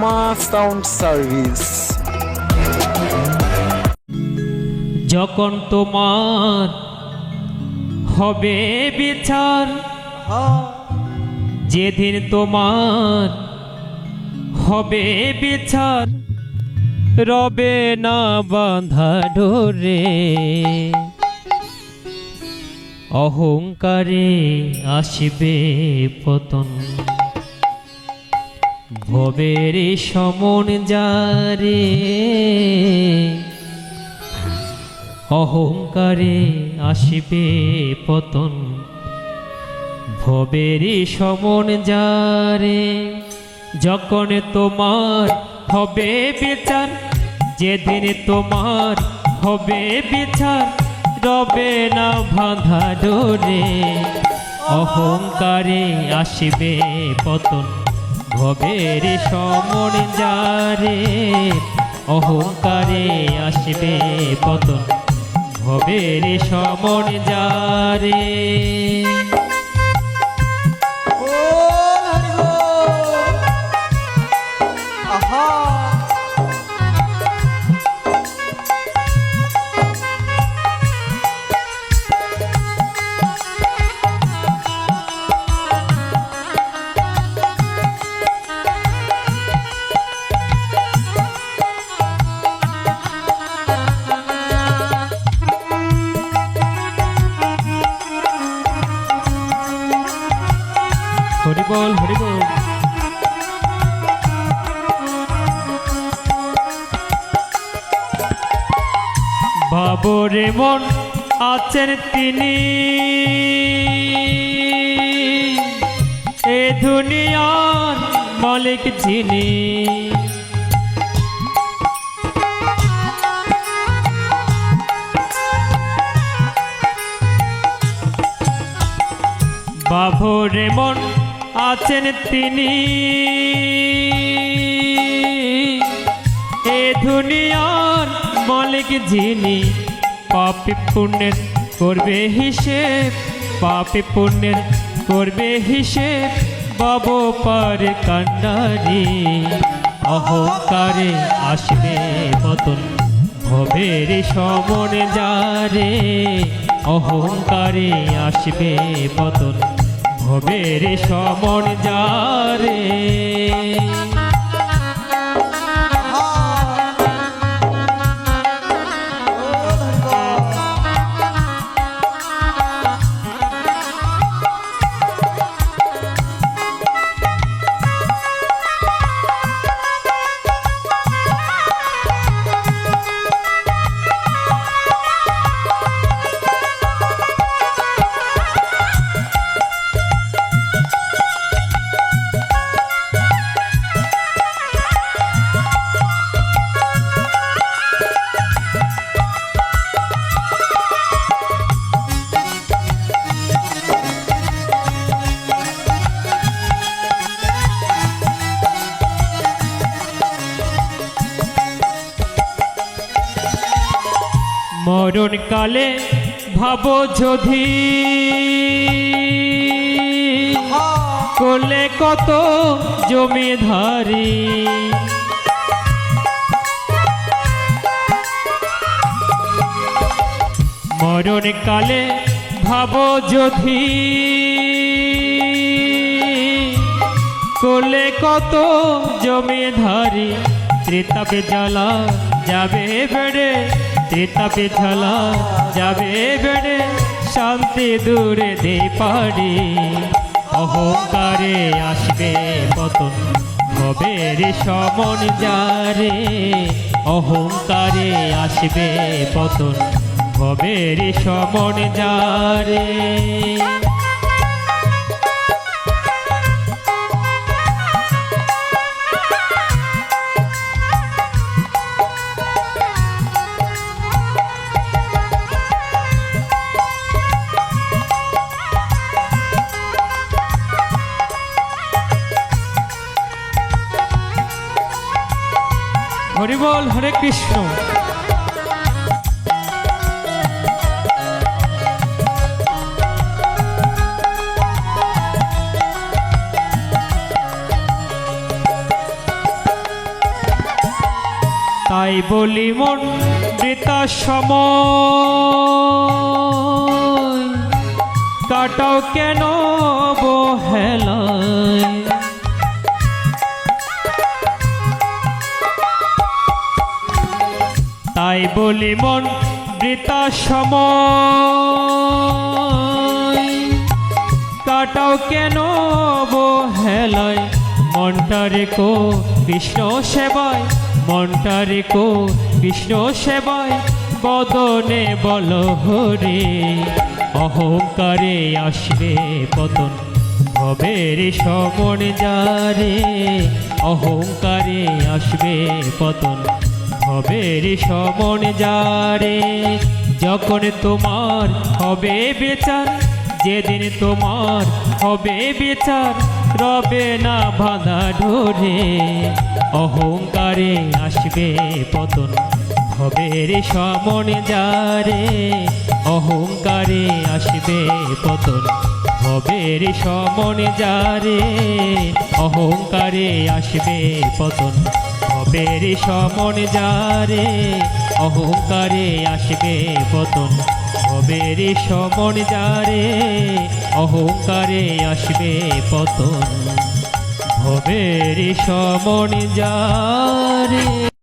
মা sound service. যখন তোমার হবে বিচার, যেদিন তোমার হবে বিচার, রবে না বাঁধা ডোরে, অহংকারে আসবে পতন, ভবের সমন যারে, অহংকারে আসবে পতন, ভবের সমন যারে। যখন তোমার হবে বিচার, যেদিন তোমার হবে বিচার, রবে না বাঁধা ডোরে, অহংকারে আসবে পতন, ভবের সমন যারে, অহংকারে আসবে পতন, ভবের সমন যারে। হরি বল হরি বল। বাবরে মন আছেন তিনি, এ দুনিয়ার মালিক যিনি, বাবরে মন আছেন তিনি, এ দুনিয়ার মালিক যিনি, পাপী পুণ্যের করবে হিসেব, পাপী পুণ্যের করবে হিসেব, বাবু পার কান্ডারি, অহংকারে আসবে পতন, ভবের সমন যারে, অহংকারে আসবে পতন, ভবের সমন যারে। মরণ কালে ভাবো যদি, করলে কত জমিধারি, মরণ কালে ভাবো যদি, করলে কত জমিধারি, ত্রিতাপে জ্বালা যাবে বেড়ে, ত্রিতাপে জ্বালা যাবে বেড়ে, শান্তি দূরে দে পারি, অহংকারে আসবে পতন, ভবের সমন যারে, অহংকারে আসবে পতন, ভবের সমন যারে। হরি বল হরে কৃষ্ণ। তাই বলি মন বৃথা সময় কাটাও কেন বহেলায়। তাই বলি মন বৃথা সময় কাটাও কেন বহেলায়। মনটা রেখো কৃষ্ণ সেবায়, মনটা রেখো কৃষ্ণ সেবায়, বদনে বল হরে। অহংকারে আসবে পতন, ভবের সমন যারে। অহংকারে আসবে পতন, ভবের সমন যারে। যখন তোমার হবে বিচার, যেদিন তোমার হবে বিচার, রবে না বাঁধা ডোরে। অহংকারে আসবে পতন, ভবের সমন যারে। অহংকারে আসবে পতন, ভবের সমন যারে। অহংকারে আসবে পতন, ভবের সমন যারে। অহংকারে আসবে পতন, ভবের সমন যারে। অহংকারে আসবে পতন, ভবের সমন যারে।